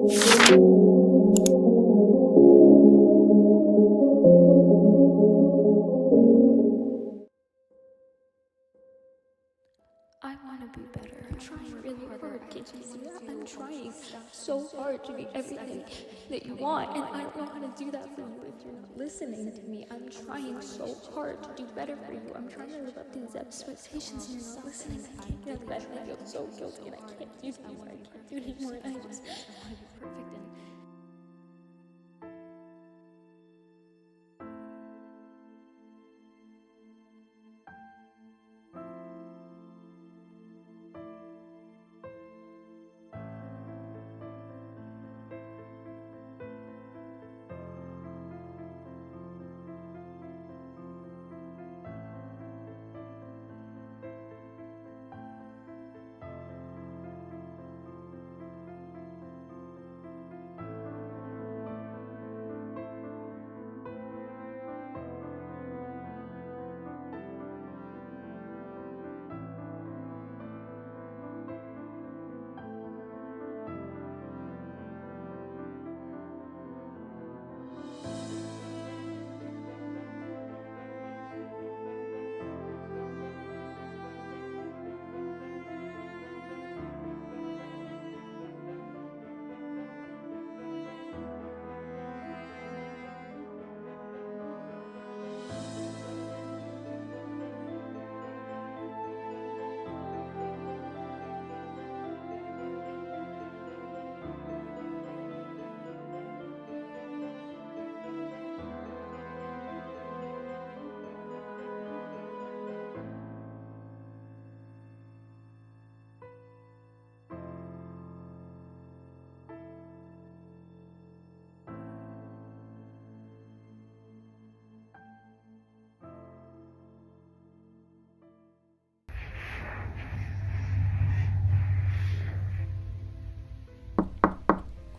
I want to be better. I'm trying really hard. Can't you see that? I'm trying so hard to be everything that you want, and I don't know how to do that for you if you're not listening to me. I'm trying so hard to do better for you. I'm trying to live up to these expectations, and you're not listening. I can't do that. I feel so guilty, and I can't do it anymore. I can't do it anymore. And I just want to be perfect and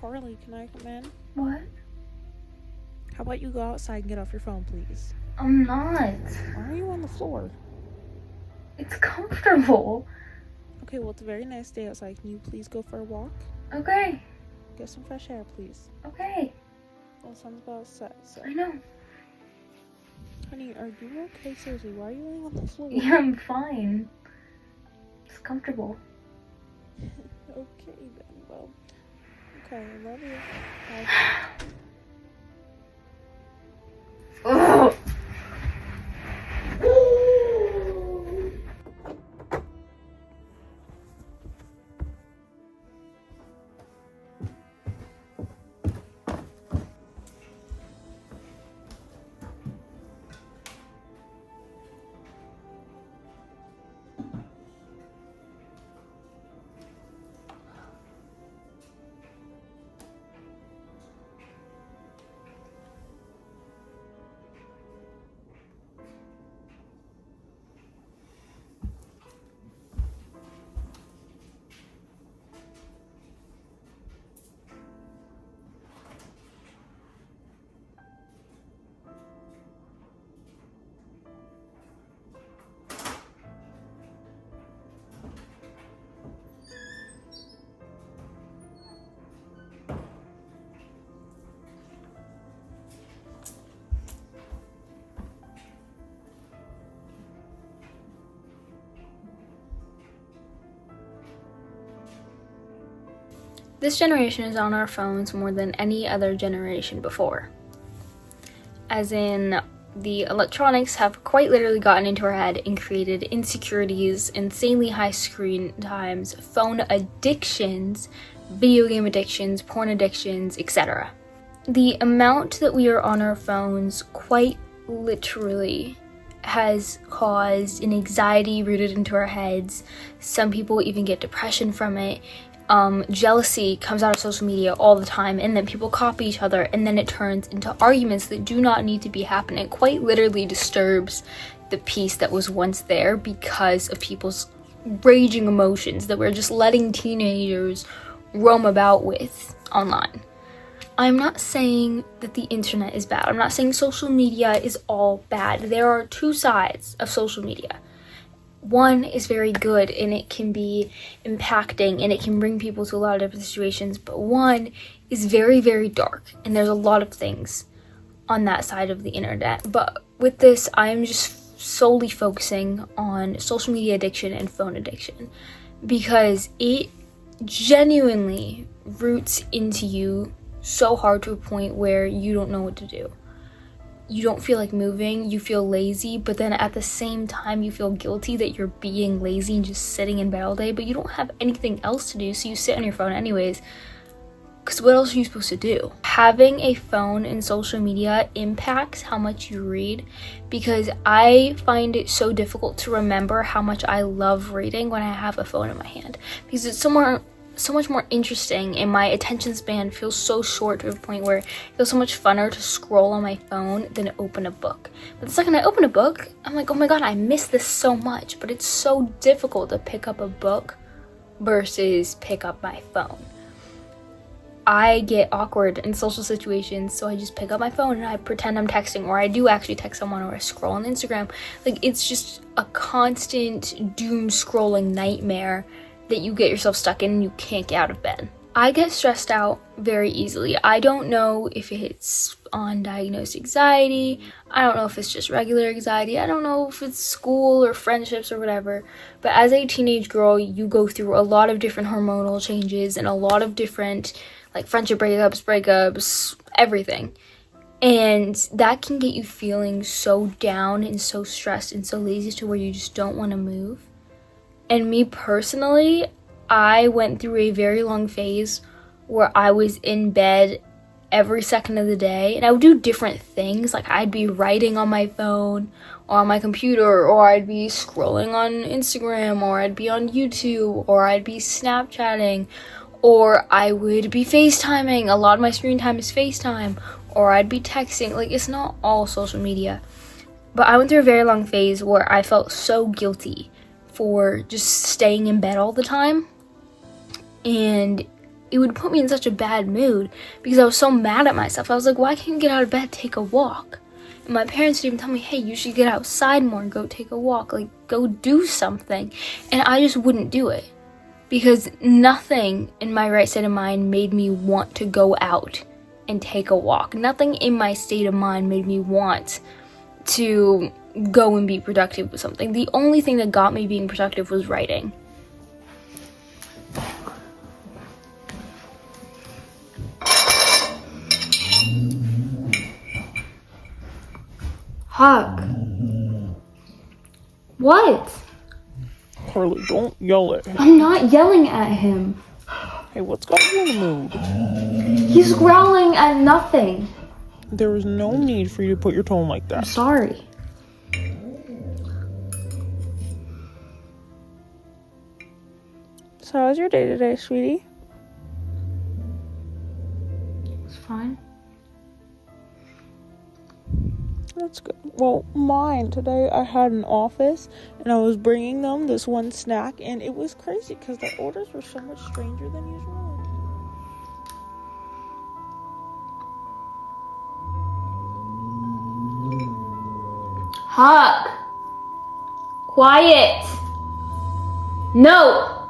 Carly, can I come in? What? How about you go outside and get off your phone, please? I'm not. Why are you on the floor? It's comfortable. Okay, well, it's a very nice day outside. Can you please go for a walk? Okay. Get some fresh air, please. Okay. Well, sun's about to set, so. I know. Honey, are you okay? Seriously, why are you laying on the floor? Yeah, I'm fine. It's comfortable. Okay, then. Well, okay, I love you. Bye. Ugh. This generation is on our phones more than any other generation before. As in, the electronics have quite literally gotten into our head and created insecurities, insanely high screen times, phone addictions, video game addictions, porn addictions, etc. The amount that we are on our phones quite literally has caused an anxiety rooted into our heads. Some people even get depression from it. Jealousy comes out of social media all the time, and then people copy each other, and then it turns into arguments that do not need to be happening. It quite literally disturbs the peace that was once there because of people's raging emotions that we're just letting teenagers roam about with online. I'm not saying that the internet is bad. I'm not saying social media is all bad. There are two sides of social media. One is very good and it can be impacting and it can bring people to a lot of different situations, but one is very, very dark, and there's a lot of things on that side of the internet. But with this, I'm just solely focusing on social media addiction and phone addiction, because it genuinely roots into you so hard to a point where you don't know what to do. You don't feel like moving, you feel lazy, but then at the same time you feel guilty that you're being lazy and just sitting in bed all day, but you don't have anything else to do, so you sit on your phone anyways, because what else are you supposed to do? Having a phone and social media impacts how much you read, because I find it so difficult to remember how much I love reading when I have a phone in my hand, because it's so much more interesting, and my attention span feels so short to a point where it feels so much funner to scroll on my phone than to open a book. But the second I open a book, I'm like, oh my god, I miss this so much. But it's so difficult to pick up a book versus pick up my phone. I get awkward in social situations, so I just pick up my phone and I pretend I'm texting, or I do actually text someone, or I scroll on Instagram. Like, it's just a constant doom scrolling nightmare that you get yourself stuck in and you can't get out of bed. I get stressed out very easily. I don't know if it's undiagnosed anxiety. I don't know if it's just regular anxiety. I don't know if it's school or friendships or whatever. But as a teenage girl, you go through a lot of different hormonal changes and a lot of different, like, friendship breakups, everything. And that can get you feeling so down and so stressed and so lazy to where you just don't want to move. And me personally, I went through a very long phase where I was in bed every second of the day, and I would do different things. Like, I'd be writing on my phone or on my computer, or I'd be scrolling on Instagram, or I'd be on YouTube, or I'd be Snapchatting, or I would be FaceTiming. A lot of my screen time is FaceTime, or I'd be texting. Like, it's not all social media. But I went through a very long phase where I felt so guilty for just staying in bed all the time, and it would put me in such a bad mood because I was so mad at myself. I was like, why can't you get out of bed, take a walk? And my parents would even tell me, hey, you should get outside more and go take a walk, like, go do something. And I just wouldn't do it because nothing in my right state of mind made me want to go out and take a walk. Nothing in my state of mind made me want to go and be productive with something. The only thing that got me being productive was writing. Huck. What? Carly, don't yell at him. I'm not yelling at him. Hey, what's got you in the mood? He's growling at nothing. There is no need for you to put your tone like that. I'm sorry. So how's your day today, sweetie? It's fine. That's good. Well, mine today, I had an office, and I was bringing them this one snack, and it was crazy because their orders were so much stranger than usual. Huck. Quiet. No.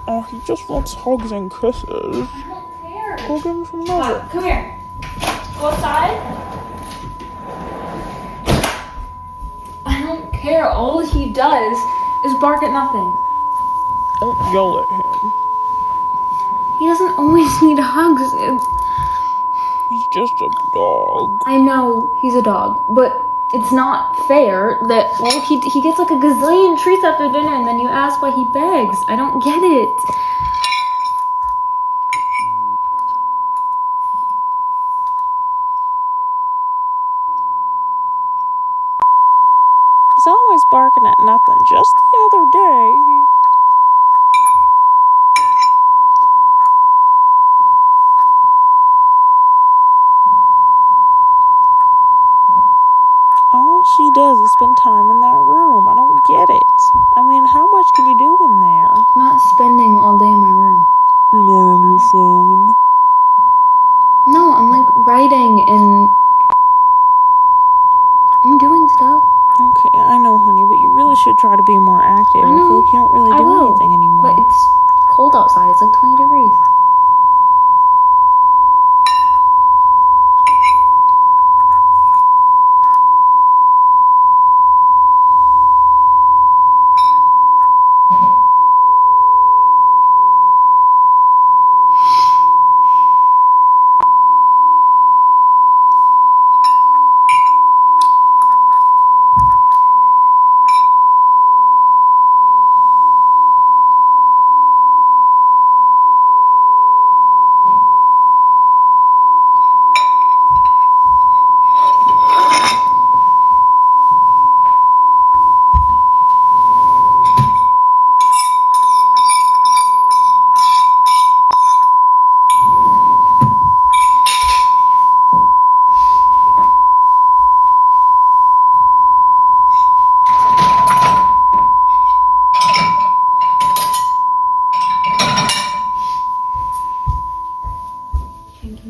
Oh, he just wants hugs and kisses. I don't care. Go give him some nuggets. Come here. Go outside. I don't care. All he does is bark at nothing. Don't yell at him. He doesn't always need hugs. He's just a dog. I know he's a dog, but it's not fair that he gets like a gazillion treats after dinner, and then you ask why he begs. I don't get it. He's always barking at nothing. Just the other day, all she does is spend time in that room. I don't get it. I mean, how much can you do in there? I'm not spending all day in my room. You're not on your phone. No, I'm like writing and I'm doing stuff. Okay, I know, honey, but you really should try to be more active. I feel like you don't really do anything anymore. But it's cold outside. It's like 20 degrees.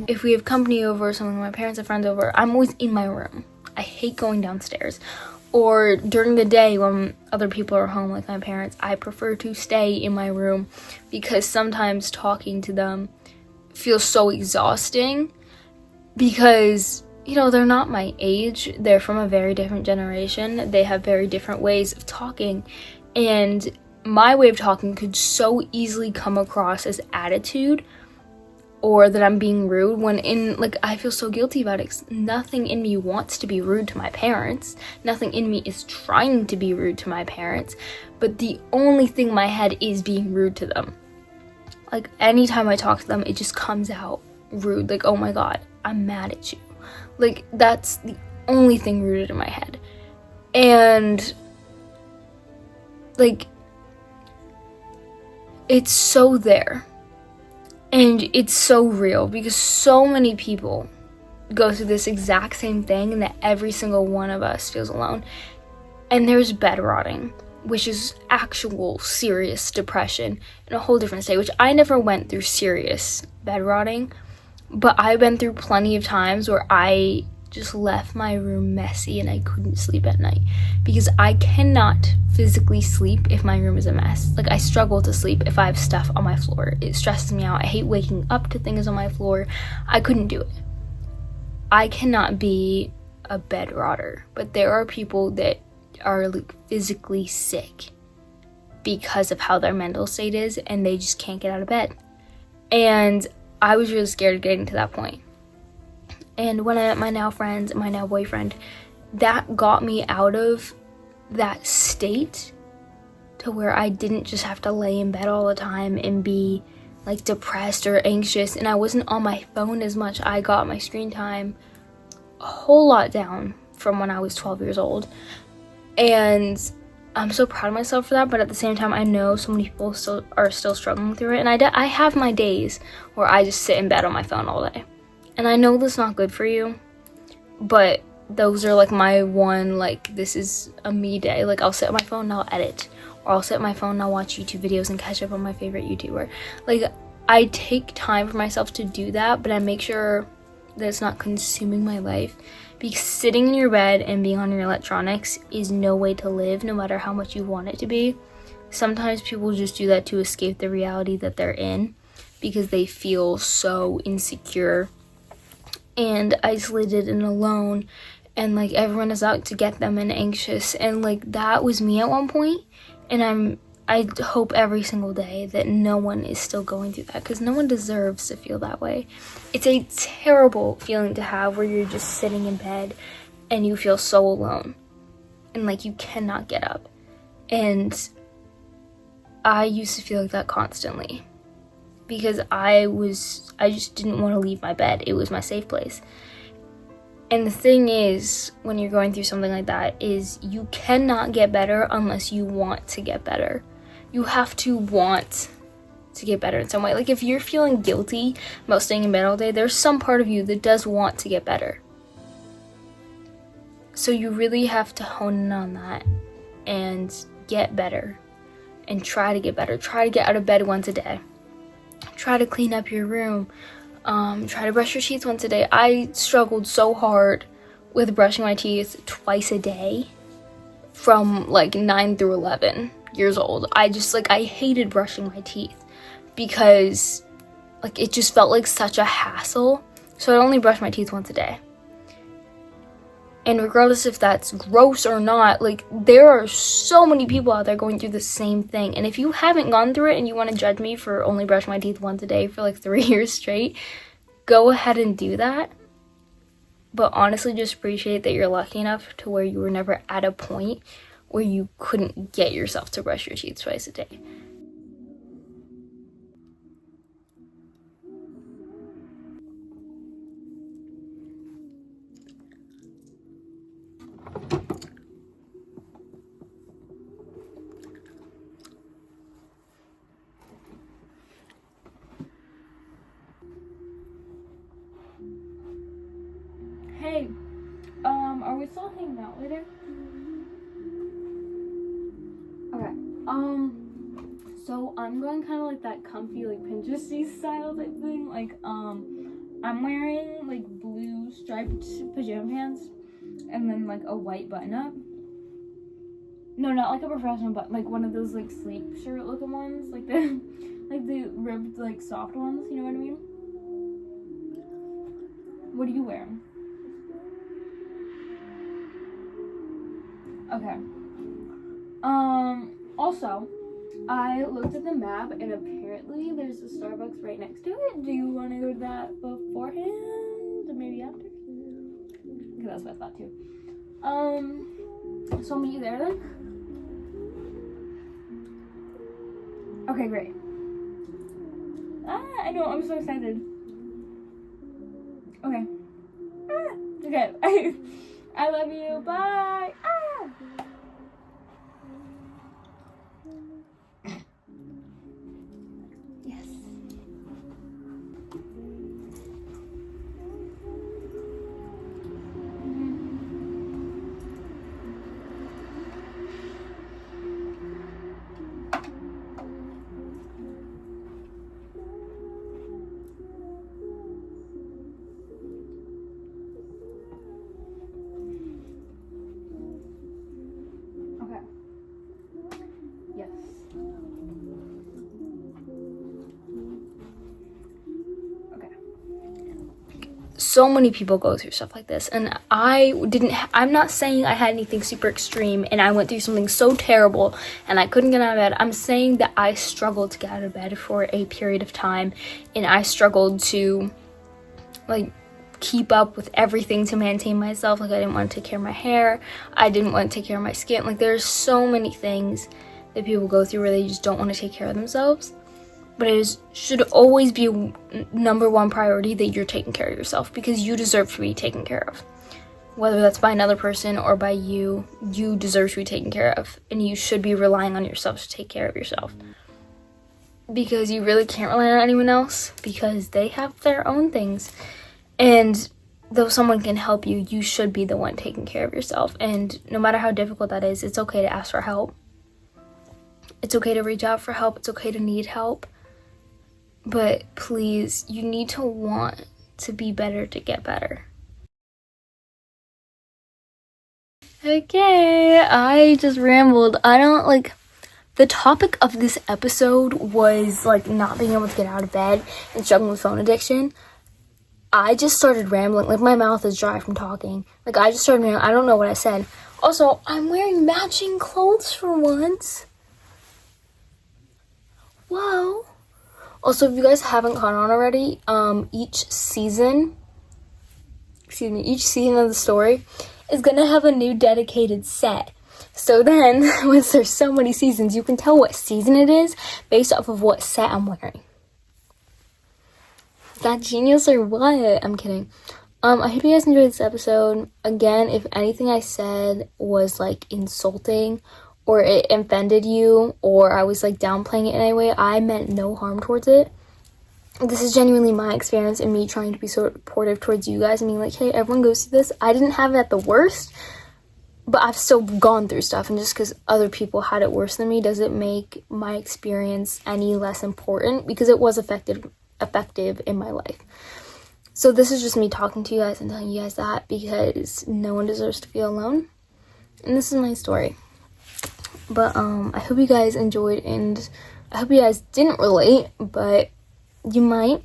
If we have company over or something, my parents have friends over, I'm always in my room. I hate going downstairs. Or during the day when other people are home, like my parents, I prefer to stay in my room because sometimes talking to them feels so exhausting because, you know, they're not my age. They're from a very different generation. They have very different ways of talking. And my way of talking could so easily come across as attitude or that I'm being rude when I feel so guilty about it 'cause nothing in me wants to be rude to my parents. Nothing in me is trying to be rude to my parents, but the only thing in my head is being rude to them. Like, anytime I talk to them, it just comes out rude. Like, oh my God, I'm mad at you. Like, that's the only thing rooted in my head. And, like, it's so there. And it's so real because so many people go through this exact same thing and that every single one of us feels alone. And there's bed rotting, which is actual serious depression in a whole different state, which I never went through serious bed rotting, but I've been through plenty of times where I just left my room messy and I couldn't sleep at night because I cannot physically sleep if my room is a mess. Like, I struggle to sleep if I have stuff on my floor. It stresses me out. I hate waking up to things on my floor. I couldn't do it. I cannot be a bed rotter, but there are people that are like physically sick because of how their mental state is and they just can't get out of bed. And I was really scared of getting to that point. And when I met my now friends, my now boyfriend, that got me out of that state to where I didn't just have to lay in bed all the time and be like depressed or anxious, and I wasn't on my phone as much. I got my screen time a whole lot down from when I was 12 years old, and I'm so proud of myself for that. But at the same time, I know so many people are still struggling through it, and I have my days where I just sit in bed on my phone all day. And I know that's not good for you, but those are like my one, like, this is a me day. Like, I'll sit on my phone and I'll edit, or I'll sit on my phone and I'll watch YouTube videos and catch up on my favorite YouTuber. Like, I take time for myself to do that, but I make sure that it's not consuming my life, because sitting in your bed and being on your electronics is no way to live, no matter how much you want it to be. Sometimes people just do that to escape the reality that they're in because they feel so insecure and isolated and alone, and like everyone is out to get them and anxious, and like that was me at one point. And I hope every single day that no one is still going through that, because no one deserves to feel that way. It's a terrible feeling to have where you're just sitting in bed and you feel so alone and like you cannot get up. And I used to feel like that constantly because I just didn't want to leave my bed. It was my safe place. And the thing is, when you're going through something like that, is you cannot get better unless you want to get better. You have to want to get better in some way. Like, if you're feeling guilty about staying in bed all day, there's some part of you that does want to get better. So you really have to hone in on that and get better and try to get better. Try to get out of bed once a day. Try to clean up your room. Try to brush your teeth once a day. I struggled so hard with brushing my teeth twice a day from like 9 through 11 years old. I hated brushing my teeth because like it just felt like such a hassle. So I only brush my teeth once a day. And regardless if that's gross or not, like there are so many people out there going through the same thing. And if you haven't gone through it and you want to judge me for only brushing my teeth once a day for like 3 years straight, go ahead and do that. But honestly, just appreciate that you're lucky enough to where you were never at a point where you couldn't get yourself to brush your teeth twice a day. Hey, are we still hanging out later? Okay, so I'm going kind of like that comfy, like Pinteresty style type thing. Like, I'm wearing like blue striped pajama pants and then like a white button up. No, not like a professional button, like one of those like sleep shirt looking ones, like the like the ribbed like soft ones, you know what I mean? What are you wearing? Okay. Also, I looked at the map and apparently there's a Starbucks right next to it. Do you want to go to that beforehand or maybe after? Okay, that's what I thought too. So I'll meet you there then? Okay, great. I know, I'm so excited. Okay. Okay. I love you. Bye. Yes. So many people go through stuff like this, and I'm not saying I had anything super extreme and I went through something so terrible and I couldn't get out of bed. I'm saying that I struggled to get out of bed for a period of time, and I struggled to like keep up with everything to maintain myself. Like I didn't want to take care of my hair, I didn't want to take care of my skin. Like there's so many things that people go through where they just don't want to take care of themselves. But it should always be number one priority that you're taking care of yourself, because you deserve to be taken care of. Whether that's by another person or by you, you deserve to be taken care of. And you should be relying on yourself to take care of yourself. Because you really can't rely on anyone else, because they have their own things. And though someone can help you, you should be the one taking care of yourself. And no matter how difficult that is, it's okay to ask for help. It's okay to reach out for help. It's okay to need help. But please, you need to want to be better to get better. Okay, I just rambled. The topic of this episode was like not being able to get out of bed and struggling with phone addiction. I just started rambling. Like my mouth is dry from talking. Like I just started rambling. I don't know what I said. Also, I'm wearing matching clothes for once. Whoa. Also, if you guys haven't caught on already, each season of the story is gonna have a new dedicated set. So then, once there's so many seasons, you can tell what season it is based off of what set I'm wearing. Is that genius or what? I'm kidding. I hope you guys enjoyed this episode. Again, if anything I said was like insulting or it offended you, or I was like downplaying it in any way, I meant no harm towards it. This is genuinely my experience and me trying to be supportive towards you guys and being like, hey, everyone goes through this. I didn't have it at the worst, but I've still gone through stuff, and just because other people had it worse than me doesn't make my experience any less important, because it was effective in my life. So this is just me talking to you guys and telling you guys that, because no one deserves to feel alone, and this is my story. But I hope you guys enjoyed, and I hope you guys didn't relate, but you might.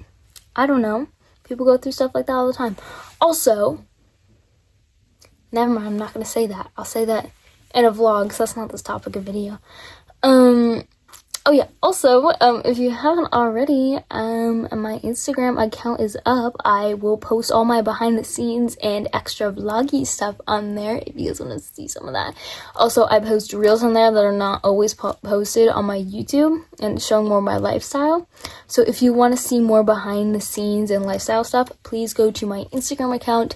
I don't know. People go through stuff like that all the time. Also, never mind, I'm not going to say that. I'll say that in a vlog, so that's not this topic of video. Oh yeah, also, if you haven't already, my Instagram account is up. I will post all my behind the scenes and extra vloggy stuff on there if you guys want to see some of that. Also, I post reels on there that are not always posted on my YouTube and showing more of my lifestyle. So if you want to see more behind the scenes and lifestyle stuff, please go to my Instagram account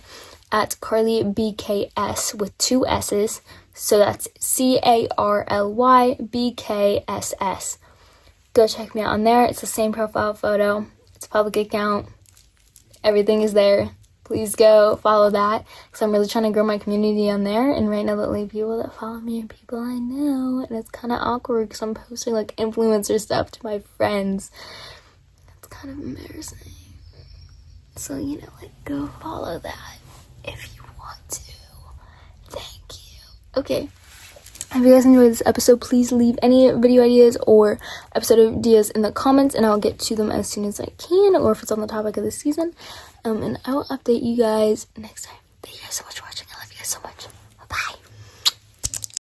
at CarlyBks with 2 S's. So that's CarlyBKSS. Go check me out on there. It's the same profile photo. It's a public account. Everything is there. Please go follow that, because I'm really trying to grow my community on there. And right now the only people that follow me are people I know, and it's kind of awkward because I'm posting like influencer stuff to my friends. It's kind of embarrassing. So, you know, like, go follow that if you want to. Thank you. Okay. If you guys enjoyed this episode, please leave any video ideas or episode ideas in the comments, and I'll get to them as soon as I can, or if it's on the topic of the season. And I will update you guys next time. Thank you guys so much for watching. I love you guys so much. Bye.